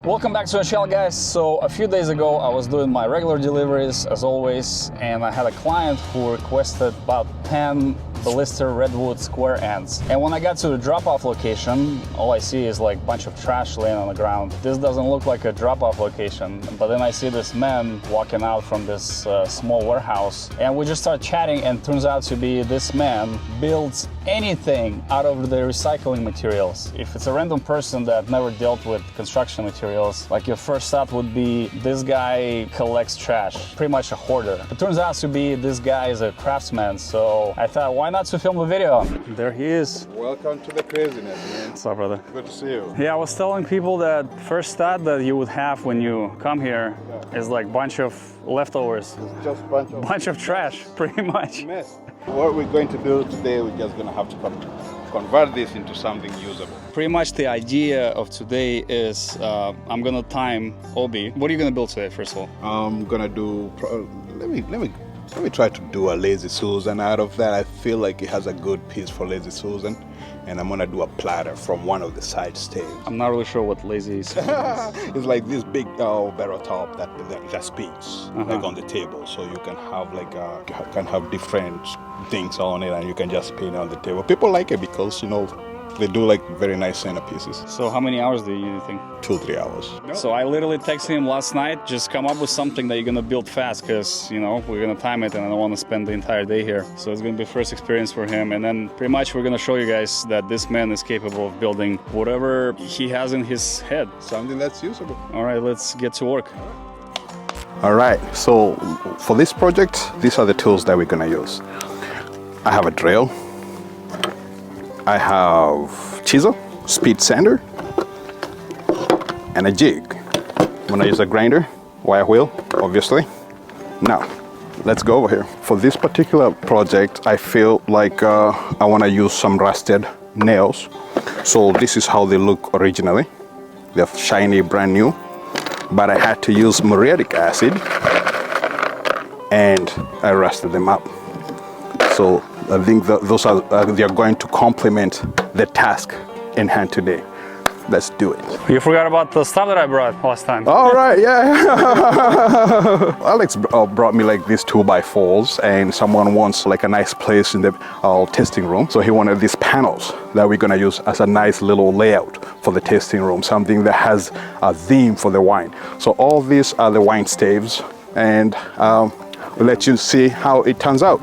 Welcome back to the channel, guys. So a few days ago I was doing my regular deliveries as always, and I had a client who requested about 10 blister redwood square ends. And when I got to the drop-off location, all I see is like a bunch of trash laying on the ground. This doesn't look like a drop-off location, but then I see this man walking out from this small warehouse, and we just start chatting, and turns out to be this man builds anything out of the recycling materials. If it's a random person that never dealt with construction materials, like your first thought would be this guy collects trash, pretty much a hoarder. It turns out to be this guy is a craftsman, so I thought, why not to film a video? There he is. Welcome to the craziness, man. What's up, brother? Good to see you. Yeah, I was telling people that first thought that you would have when you come here is like bunch of leftovers. It's just a bunch of trash, pretty much. Mess. What we're going to do today, we're just going to have to convert this into something usable. Pretty much the idea of today is I'm gonna time Obi. What are you gonna build today, first of all? I'm gonna do. Let me try to do a lazy Susan out of that. I feel like it has a good piece for lazy Susan, and I'm gonna do a platter from one of the side staves. I'm not really sure what lazy is. It's like this big barrel top that spins like on the table, so you can have different things on it, and you can just spin it on the table. People like it because they do like very nice centerpieces. So how many hours do you think? 2-3 hours. So I literally texted him last night, just come up with something that you're gonna build fast, because we're gonna time it and I don't want to spend the entire day here. So it's gonna be first experience for him, and then pretty much we're gonna show you guys that this man is capable of building whatever he has in his head. Something that's usable. All right, let's get to work. All right, so for this project, these are the tools that we're gonna use. I have a drill, I have chisel, speed sander, and a jig. I'm gonna use a grinder, wire wheel, obviously. Now, let's go over here. For this particular project, I feel like I wanna use some rusted nails. So this is how they look originally. They're shiny, brand new, but I had to use muriatic acid and I rusted them up. So I think those are they're going to complement the task in hand today. Let's do it. You forgot about the stuff that I brought last time. All right, yeah. Alex brought me like these 2x4s, and someone wants like a nice place in the tasting room. So he wanted these panels that we're gonna use as a nice little layout for the tasting room, something that has a theme for the wine. So all these are the wine staves, and we'll let you see how it turns out.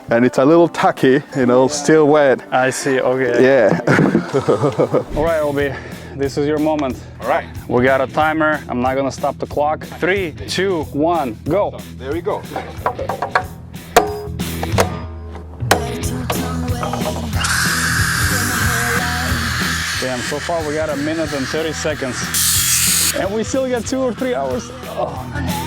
And it's a little tacky, still wet. I see, okay. Yeah. All right, Obi, this is your moment. All right. We got a timer. I'm not gonna stop the clock. 3, 2, 1, go. So, there we go. Damn, so far we got 1 minute and 30 seconds. And we still got 2 or 3 hours. Oh, man.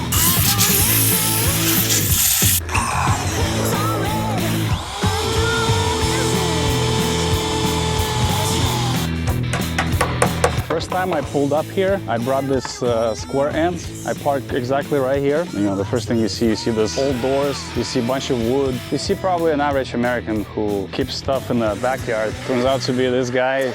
First time I pulled up here, I brought this square ends. I parked exactly right here. The first thing you see those old doors, you see a bunch of wood. You see probably an average American who keeps stuff in the backyard. Turns out to be this guy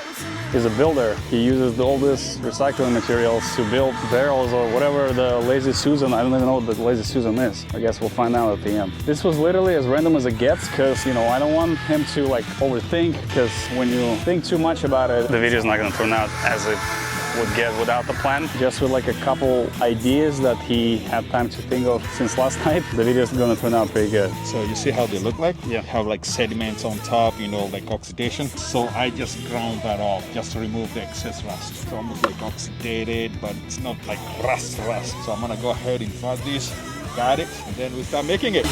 is a builder. He uses all this recycling materials to build barrels or whatever the lazy Susan. I don't even know what the lazy Susan is. I guess we'll find out at the end. This was literally as random as it gets, because I don't want him to overthink, because when you think too much about it, the video's not gonna turn out as it would get without the plan. Just with like a couple ideas that he had time to think of since last night, the video's gonna turn out pretty good. So you see how they look like? Yeah. Have like sediments on top, like oxidation. So I just ground that off just to remove the excess rust. It's almost like oxidated, but it's not like rust. So I'm gonna go ahead and invert this, got it, and then we start making it.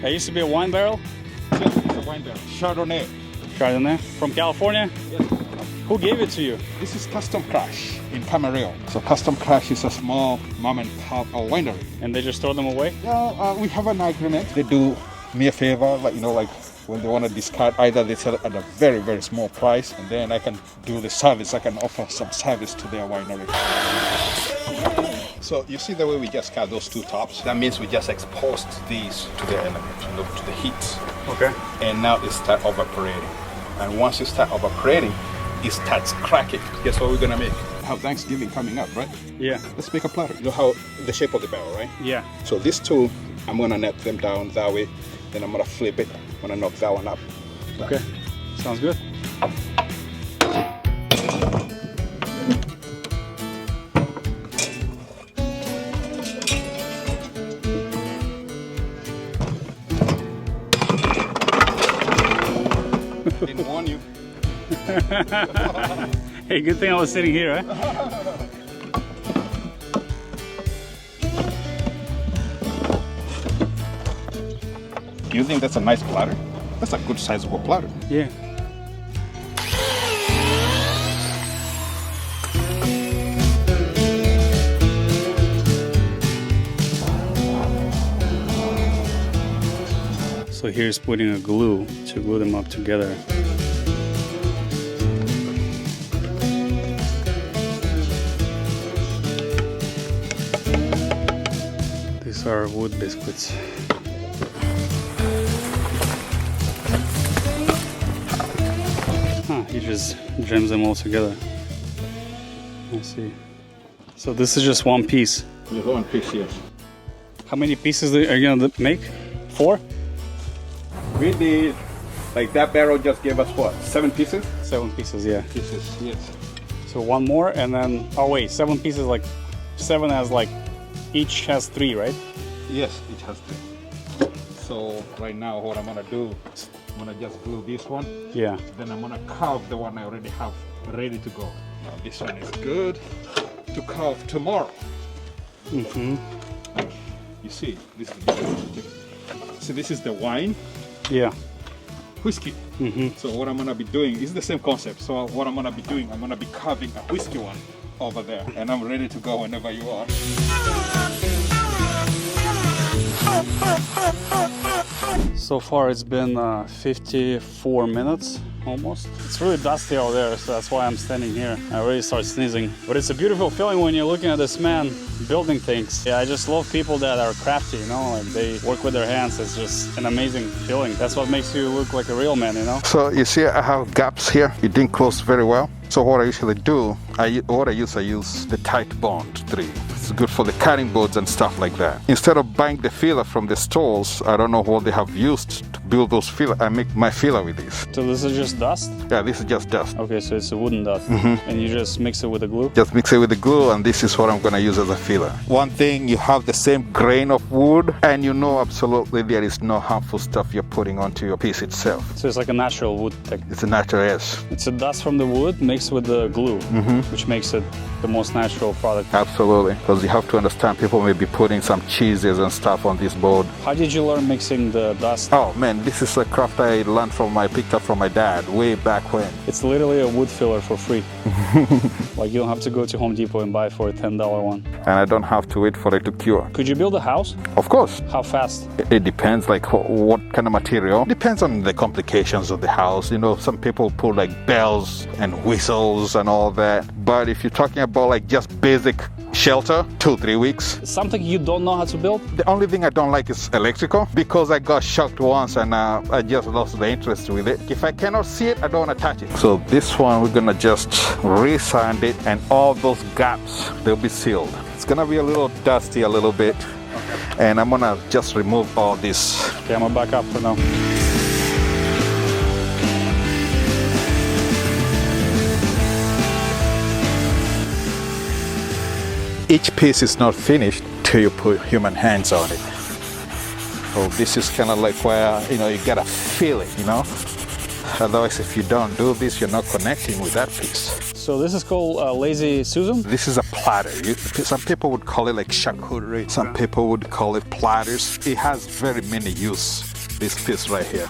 That used to be a wine barrel? Yes, it's a wine barrel. Chardonnay. Chardonnay from California? Yes. Who gave it to you? This is Custom Crash in Camarillo. So Custom Crash is a small mom and pop winery. And they just throw them away? Yeah, we have an agreement. They do me a favor, like when they want to discard, either they sell it at a very, very small price, and then I can do the service. I can offer some service to their winery. So you see the way we just cut those two tops? That means we just exposed these to the element, to the heat. Okay. And now it starts evaporating. And once it starts evaporating, it starts cracking. Guess what we're gonna make? Have Thanksgiving coming up, right? Yeah. Let's make a platter. You know how the shape of the barrel, right? Yeah. So these two, I'm gonna knock them down that way. Then I'm gonna flip it. I'm gonna knock that one up. Okay. Sounds good. Didn't warn you. Hey, good thing I was sitting here, right? Do you think that's a nice platter? That's a good sizable platter. Yeah. So here's putting a glue to glue them up together. These are wood biscuits. He just jams them all together. I see. So this is just one piece. Just one piece, yes. How many pieces are you gonna make? 4? We did, like that barrel just gave us what, 7 pieces? 7 pieces, yeah. Pieces, yes. So one more and then, oh wait, 7 pieces, like 7 has like, each has 3, right? Yes, it has 3. So right now what I'm gonna do, I'm gonna just glue this one. Yeah. Then I'm gonna carve the one I already have ready to go. Now this one is good to carve tomorrow. Mm-hmm. You see, this is the see, this is the wine, Yeah. whiskey. Mm-hmm. So what I'm gonna be doing is the same concept. So what I'm gonna be doing, I'm gonna be carving a whiskey one over there, and I'm ready to go whenever you are. So far it's been 54 minutes almost. It's really dusty out there, so that's why I'm standing here. I already start sneezing. But it's a beautiful feeling when you're looking at this man building things. Yeah, I just love people that are crafty, you know, like they work with their hands. It's just an amazing feeling. That's what makes you look like a real man, you know? So you see I have gaps here. It didn't close very well. So what I usually do, I use the tight bond 3. It's good for the cutting boards and stuff like that. Instead of buying the filler from the stores, I don't know what they have used to build those filler. I make my filler with this. So this is just dust? Yeah, this is just dust. Okay, so it's a wooden dust. And you just mix it with the glue? Just mix it with the glue, and this is what I'm gonna use as a filler. One thing, you have the same grain of wood, and you know absolutely there is no harmful stuff you're putting onto your piece itself. So it's like a natural wood technique. It's a natural yes. It's a dust from the wood mixed with the glue, which makes it the most natural product. Absolutely, because you have to understand people may be putting some cheeses and stuff on this board. How did you learn mixing the dust? Oh man, this is a craft I learned I picked up from my dad way back when. It's literally a wood filler for free. Like you don't have to go to Home Depot and buy for a $10 one. And I don't have to wait for it to cure. Could you build a house? Of course. How fast? It depends, like what kind of material. Depends on the complications of the house. You know, some people put like bells and whistles and all that. But if you're talking about like just basic shelter, 2-3 weeks. Something you don't know how to build? The only thing I don't like is electrical, because I got shocked once and I just lost the interest with it. If I cannot see it, I don't want to touch it. So this one, we're gonna just re-sand it, and all those gaps, they'll be sealed. It's gonna be a little dusty a little bit. Okay. And I'm gonna just remove all this. Okay, I'm gonna back up for now. Each piece is not finished till you put human hands on it. So this is kind of like where, you know, you gotta feel it, you know? Otherwise, if you don't do this, you're not connecting with that piece. So this is called Lazy Susan? This is a platter. Some people would call it like charcuterie. Some people would call it platters. It has very many uses, this piece right here.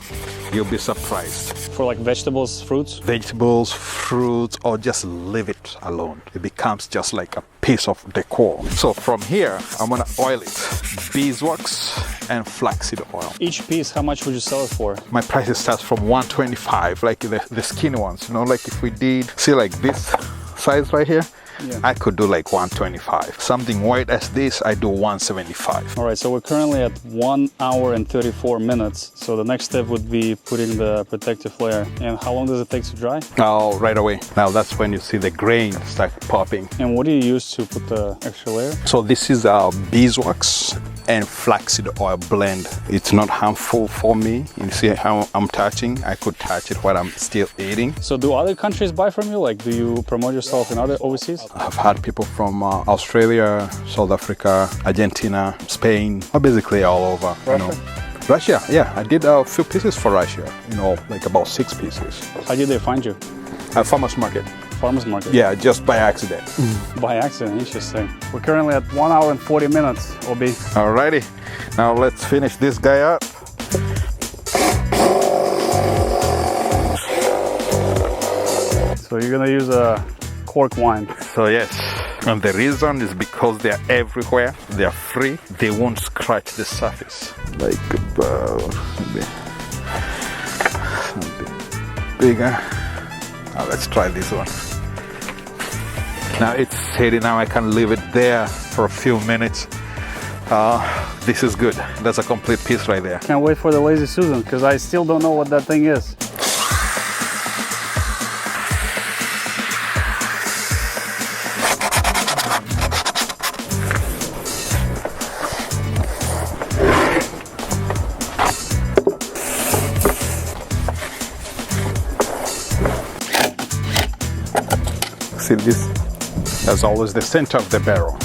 You'll be surprised. For like vegetables, fruits? Vegetables, fruits, or just leave it alone. It becomes just like a piece of decor. So from here, I'm gonna oil it. Beeswax and flaxseed oil. Each piece, how much would you sell it for? My price starts from $125, like the skinny ones. You know, like if we did, see like this size right here, Yeah. I could do like 125. Something white as this, I do 175. All right, so we're currently at 1 hour and 34 minutes. So the next step would be putting the protective layer. And how long does it take to dry? Now, right away. Now that's when you see the grain start popping. And what do you use to put the extra layer? So this is beeswax and flaxseed oil blend. It's not harmful for me. You see how I'm touching? I could touch it while I'm still eating. So do other countries buy from you? Like, do you promote yourself in other overseas? I've had people from Australia, South Africa, Argentina, Spain, or basically all over. Russia? You know. Russia, yeah. I did a few pieces for Russia, you know, like about 6 pieces. How did they find you? At farmer's market. Farmer's market? Yeah, just by accident. By accident, interesting. We're currently at 1 hour and 40 minutes, Obi. Alrighty, now let's finish this guy up. So you're gonna use a cork wine. So yes, and the reason is because they're everywhere, they're free, they won't scratch the surface. Like about maybe something bigger. Now let's try this one. Now it's steady, now I can leave it there for a few minutes. This is good. That's a complete piece right there. Can't wait for the Lazy Susan because I still don't know what that thing is. See this? That's always the center of the barrel.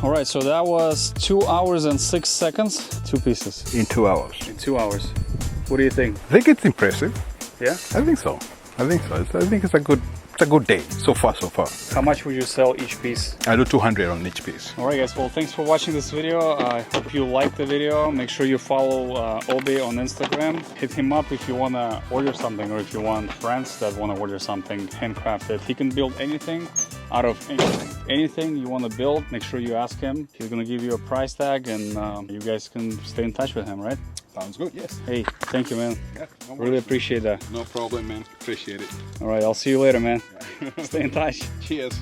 All right, so that was 2 hours and 6 seconds. 2 pieces. In 2 hours. In 2 hours. What do you think? I think it's impressive. Yeah? I think so. I think it's a good day so far. How much would you sell each piece? I do 200 on each piece. All right, guys. Well, thanks for watching this video. I hope you liked the video. Make sure you follow Obi on Instagram. Hit him up if you want to order something, or if you want friends that want to order something handcrafted. He can build anything out of anything. Anything you want to build, make sure you ask him. He's going to give you a price tag, and you guys can stay in touch with him, right? Sounds good, yes. Hey, thank you, man. Yeah, no Really worries. appreciate that. No problem, man. Appreciate it. All right, I'll see you later, man. Stay in touch. Cheers.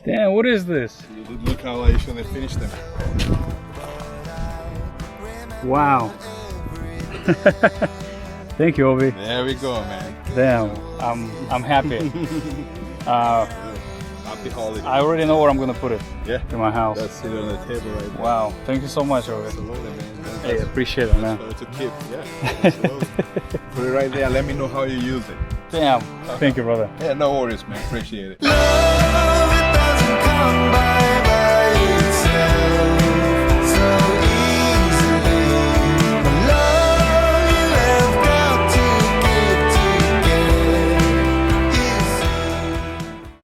Damn, what is this? Look how I usually finish them. Wow. Thank you, Obi. There we go, man. Damn, I'm happy. Happy holiday. I already know where I'm gonna put it. Yeah. In my house. That's it on the table right there. Wow. Thank you so much, Obi. Absolutely, man. Hey, appreciate it, man. That's to keep. Yeah. Absolutely. Put it right there. Let me know how you use it. Damn. Thank you, brother. Yeah, no worries, man. Appreciate it. Love, it doesn't come by